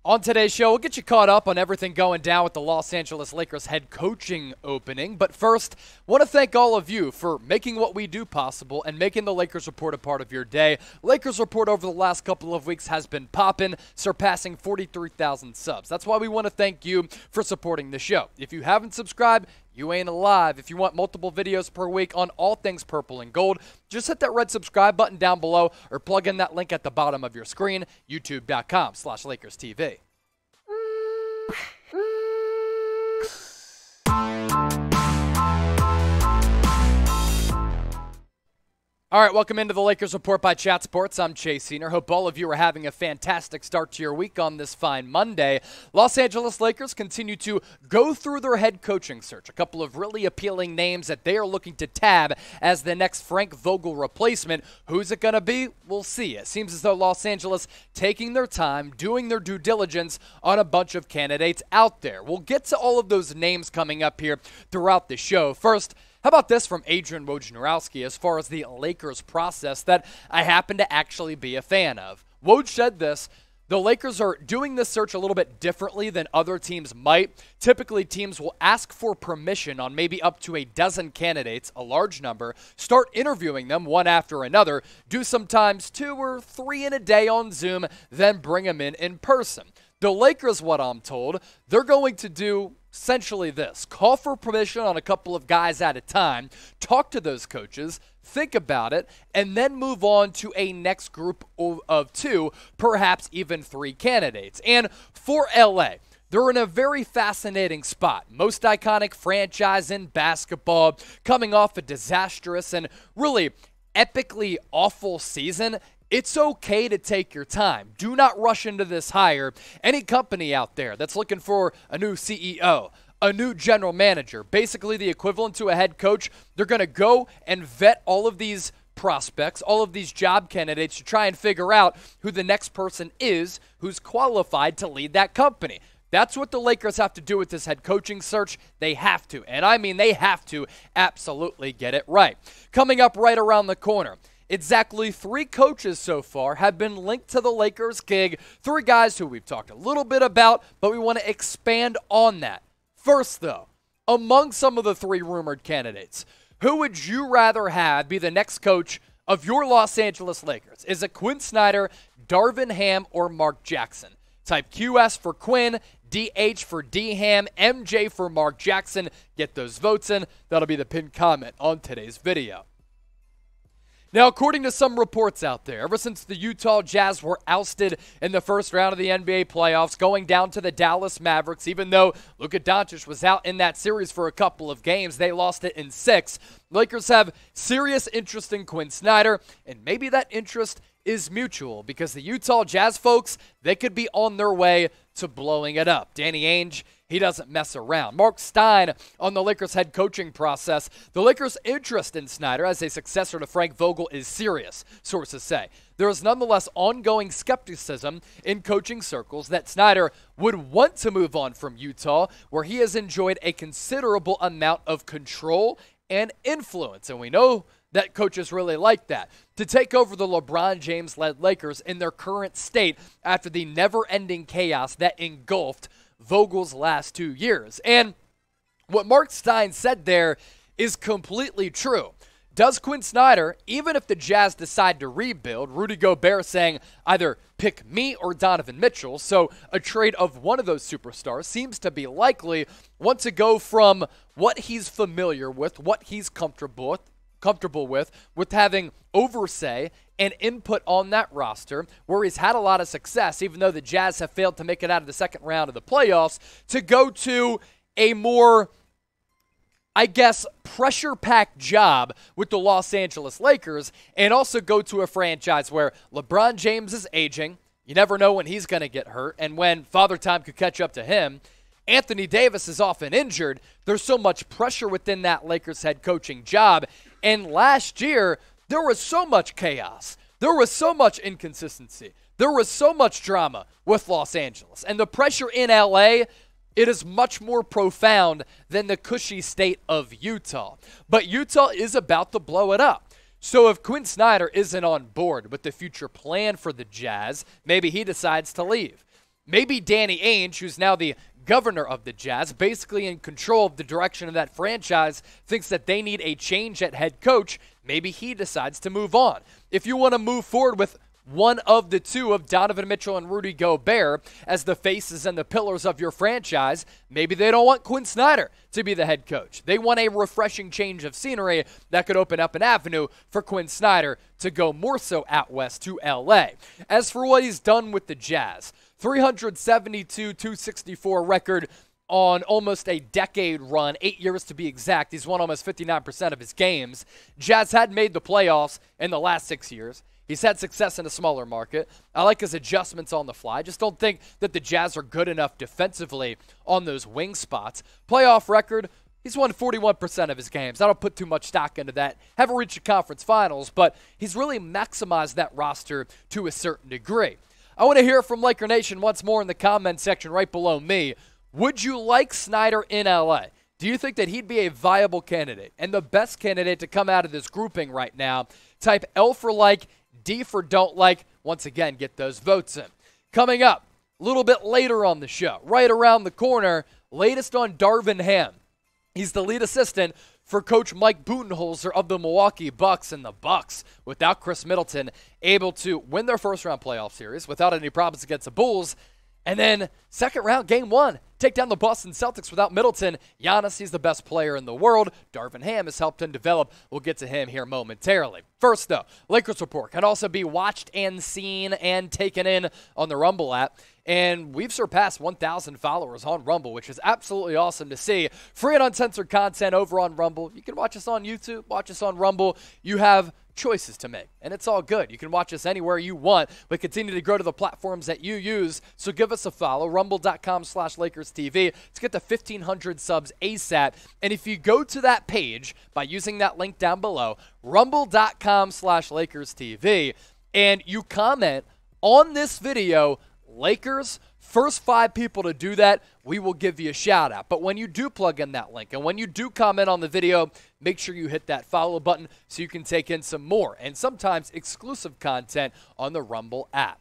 On today's show, we'll get you caught up on everything going down with the Los Angeles Lakers head coaching opening. But first, want to thank all of you for making what we do possible and making the Lakers Report a part of your day. Lakers Report over the last couple of weeks has been popping, surpassing 43,000 subs. That's why we want to thank you for supporting the show. If you haven't subscribed, you ain't alive. If you want multiple videos per week on all things purple and gold, just hit that red subscribe button down below or plug in that link at the bottom of your screen, youtube.com/LakersTV. All right, welcome into the Lakers Report by Chat Sports. I'm Chase Senior. Hope all of you are having a fantastic start to your week on this fine Monday. Los Angeles Lakers continue to go through their head coaching search. A couple of really appealing names that they are looking to tab as the next Frank Vogel replacement. Who's it going to be? We'll see. It seems as though Los Angeles taking their time, doing their due diligence on a bunch of candidates out there. We'll get to all of those names coming up here throughout the show. First, how about this from Adrian Wojnarowski as far as the Lakers process that I happen to actually be a fan of? Woj said this: the Lakers are doing this search a little bit differently than other teams might. Typically, teams will ask for permission on maybe up to a dozen candidates, a large number, start interviewing them one after another, do sometimes 2 or 3 in a day on Zoom, then bring them in person. The Lakers, what I'm told, they're going to do essentially this: call for permission on a couple of guys at a time, talk to those coaches, think about it, and then move on to a next group of 2, perhaps even 3 candidates. And for LA, they're in a very fascinating spot. Most iconic franchise in basketball, coming off a disastrous and really epically awful season. It's okay to take your time. Do not rush into this hire. Any company out there that's looking for a new CEO, a new general manager, basically the equivalent to a head coach, they're going to go and vet all of these prospects, all of these job candidates to try and figure out who the next person is who's qualified to lead that company. That's what the Lakers have to do with this head coaching search. They have to, and I mean they have to absolutely get it right. Coming up right around the corner, exactly 3 coaches so far have been linked to the Lakers gig. 3 guys who we've talked a little bit about, but we want to expand on that. First, though, among some of the 3 rumored candidates, who would you rather have be the next coach of your Los Angeles Lakers? Is it Quin Snyder, Darvin Ham, or Mark Jackson? Type QS for Quin, DH for D-Ham, MJ for Mark Jackson. Get those votes in. That'll be the pinned comment on today's video. Now, according to some reports out there, ever since the Utah Jazz were ousted in the first round of the NBA playoffs, going down to the Dallas Mavericks, even though Luka Doncic was out in that series for a couple of games, they lost it in 6. Lakers have serious interest in Quin Snyder, and maybe that interest is mutual because the Utah Jazz folks, they could be on their way to blowing it up. Danny Ainge, he doesn't mess around. Marc Stein on the Lakers head coaching process. The Lakers' interest in Snyder as a successor to Frank Vogel is serious, sources say. There is nonetheless ongoing skepticism in coaching circles that Snyder would want to move on from Utah, where he has enjoyed a considerable amount of control and influence. And we know that coaches really like that. To take over the LeBron James-led Lakers in their current state after the never-ending chaos that engulfed Vogel's last 2 years. And what Marc Stein said there is completely true. Does Quin Snyder, even if the Jazz decide to rebuild, Rudy Gobert saying either pick me or Donovan Mitchell, so a trade of one of those superstars seems to be likely, want to go from what he's familiar with, what he's comfortable with having oversight and input on that roster, where he's had a lot of success, even though the Jazz have failed to make it out of the second round of the playoffs, to go to a more, I guess, pressure-packed job with the Los Angeles Lakers, and also go to a franchise where LeBron James is aging. You never know when he's going to get hurt and when Father Time could catch up to him. Anthony Davis is often injured. There's so much pressure within that Lakers head coaching job. And last year, there was so much chaos. There was so much inconsistency. There was so much drama with Los Angeles. And the pressure in LA, it is much more profound than the cushy state of Utah. But Utah is about to blow it up. So if Quin Snyder isn't on board with the future plan for the Jazz, maybe he decides to leave. Maybe Danny Ainge, who's now the governor of the Jazz, basically in control of the direction of that franchise, thinks that they need a change at head coach. Maybe he decides to move on. If you want to move forward with one of the two of Donovan Mitchell and Rudy Gobert as the faces and the pillars of your franchise, maybe they don't want Quin Snyder to be the head coach. They want a refreshing change of scenery that could open up an avenue for Quin Snyder to go more so out west to LA. As for what he's done with the Jazz, 372-264 record on almost a decade run, 8 years to be exact. He's won almost 59% of his games. Jazz had made the playoffs in the last 6 years. He's had success in a smaller market. I like his adjustments on the fly. I just don't think that the Jazz are good enough defensively on those wing spots. Playoff record, he's won 41% of his games. I don't put too much stock into that. Haven't reached the conference finals, but he's really maximized that roster to a certain degree. I want to hear from Laker Nation once more in the comment section right below me. Would you like Snyder in LA? Do you think that he'd be a viable candidate and the best candidate to come out of this grouping right now? Type L for like, D for don't like. Once again, get those votes in. Coming up a little bit later on the show, right around the corner, latest on Darvin Ham. He's the lead assistant for Coach Mike Budenholzer of the Milwaukee Bucks, and the Bucks, without Chris Middleton, able to win their first-round playoff series without any problems against the Bulls. And then second round, game one, take down the Boston Celtics without Middleton. Giannis, he's the best player in the world. Darvin Ham has helped him develop. We'll get to him here momentarily. First, though, Lakers Report can also be watched and seen and taken in on the Rumble app. And we've surpassed 1,000 followers on Rumble, which is absolutely awesome to see. Free and uncensored content over on Rumble. You can watch us on YouTube, watch us on Rumble. You have choices to make, and it's all good. You can watch us anywhere you want, but continue to grow to the platforms that you use. So give us a follow, rumble.com/LakersTV. Let's get to 1,500 subs ASAP. And if you go to that page by using that link down below, rumble.com/LakersTV, and you comment on this video, Lakers, first 5 people to do that, we will give you a shout out. But when you do plug in that link and when you do comment on the video, make sure you hit that follow button so you can take in some more and sometimes exclusive content on the Rumble app.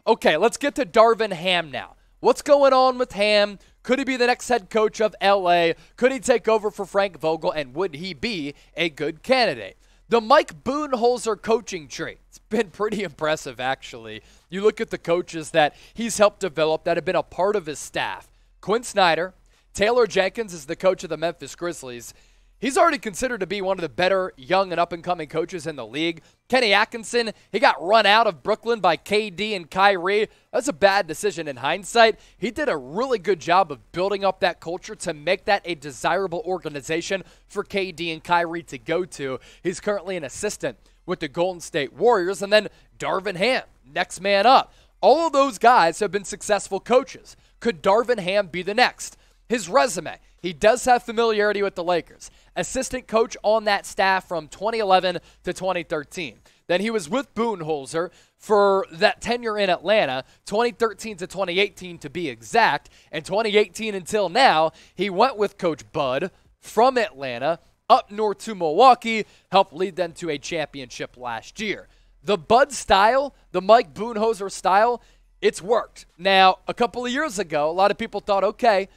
Okay, let's get to Darvin Ham now. What's going on with Ham? Could he be the next head coach of LA? Could he take over for Frank Vogel? And would he be a good candidate? The Mike Budenholzer coaching tree, it's been pretty impressive, actually. You look at the coaches that he's helped develop that have been a part of his staff. Quin Snyder, Taylor Jenkins is the coach of the Memphis Grizzlies. He's already considered to be one of the better young and up-and-coming coaches in the league. Kenny Atkinson, he got run out of Brooklyn by KD and Kyrie. That's a bad decision in hindsight. He did a really good job of building up that culture to make that a desirable organization for KD and Kyrie to go to. He's currently an assistant with the Golden State Warriors. And then Darvin Ham, next man up. All of those guys have been successful coaches. Could Darvin Ham be the next? His resume, he does have familiarity with the Lakers. Assistant coach on that staff from 2011 to 2013. Then he was with Budenholzer for that tenure in Atlanta, 2013 to 2018 to be exact. And 2018 until now, he went with Coach Bud from Atlanta up north to Milwaukee, helped lead them to a championship last year. The Bud style, the Mike Budenholzer style, it's worked. Now, a couple of years ago, a lot of people thought, okay,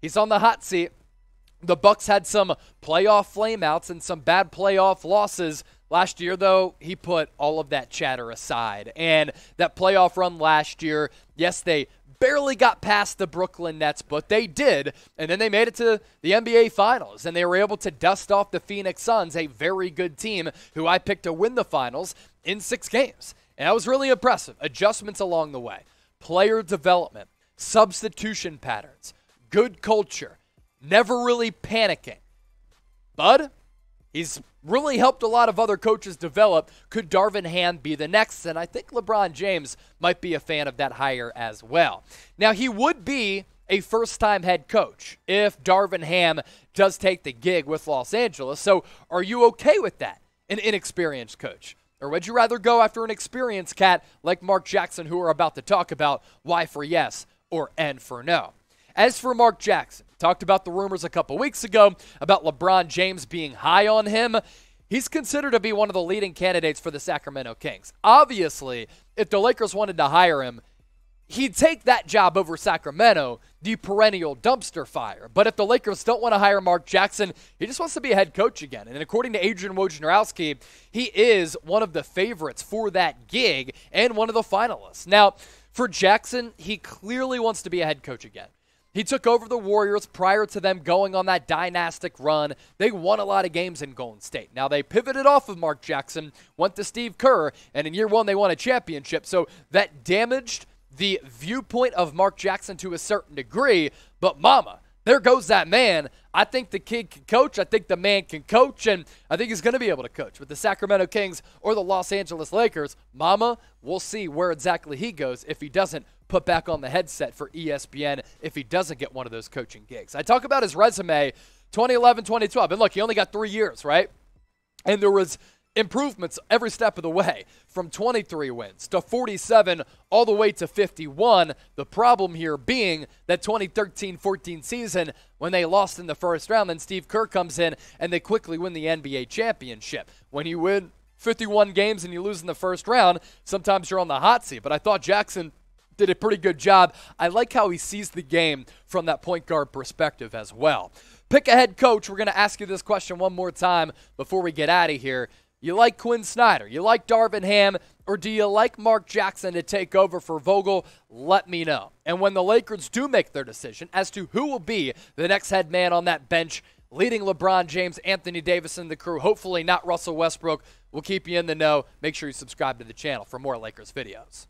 he's on the hot seat. The Bucks had some playoff flameouts and some bad playoff losses. Last year, though, he put all of that chatter aside. And that playoff run last year, yes, they barely got past the Brooklyn Nets, but they did. And then they made it to the NBA Finals, and they were able to dust off the Phoenix Suns, a very good team who I picked to win the Finals in 6 games. And that was really impressive. Adjustments along the way. Player development, substitution patterns, good culture, never really panicking. Bud, he's really helped a lot of other coaches develop. Could Darvin Ham be the next? And I think LeBron James might be a fan of that hire as well. Now, he would be a first-time head coach if Darvin Ham does take the gig with Los Angeles. So are you okay with that, an inexperienced coach? Or would you rather go after an experienced cat like Mark Jackson, who we're about to talk about, why for yes or N for no? As for Mark Jackson, talked about the rumors a couple weeks ago about LeBron James being high on him. He's considered to be one of the leading candidates for the Sacramento Kings. Obviously, if the Lakers wanted to hire him, he'd take that job over Sacramento, the perennial dumpster fire. But if the Lakers don't want to hire Mark Jackson, he just wants to be a head coach again. And according to Adrian Wojnarowski, he is one of the favorites for that gig and one of the finalists. Now, for Jackson, he clearly wants to be a head coach again. He took over the Warriors prior to them going on that dynastic run. They won a lot of games in Golden State. Now, they pivoted off of Mark Jackson, went to Steve Kerr, and in year one, they won a championship. So that damaged the viewpoint of Mark Jackson to a certain degree. But mama, there goes that man. I think the kid can coach. I think the man can coach, and I think he's going to be able to coach with the Sacramento Kings or the Los Angeles Lakers. Mama, we'll see where exactly he goes if he doesn't put back on the headset for ESPN, if he doesn't get one of those coaching gigs. I talk about his resume, 2011, 2012, and look, he only got 3 years, right? And there was improvements every step of the way, from 23 wins to 47 all the way to 51. The problem here being that 2013-14 season when they lost in the first round, then Steve Kerr comes in and they quickly win the NBA championship. When you win 51 games and you lose in the first round, sometimes you're on the hot seat. But I thought Jackson did a pretty good job. I like how he sees the game from that point guard perspective as well. Pick a head coach. We're going to ask you this question one more time before we get out of here. You like Quin Snyder? You like Darvin Ham? Or do you like Mark Jackson to take over for Vogel? Let me know. And when the Lakers do make their decision as to who will be the next head man on that bench, leading LeBron James, Anthony Davis, and the crew, hopefully not Russell Westbrook, we'll keep you in the know. Make sure you subscribe to the channel for more Lakers videos.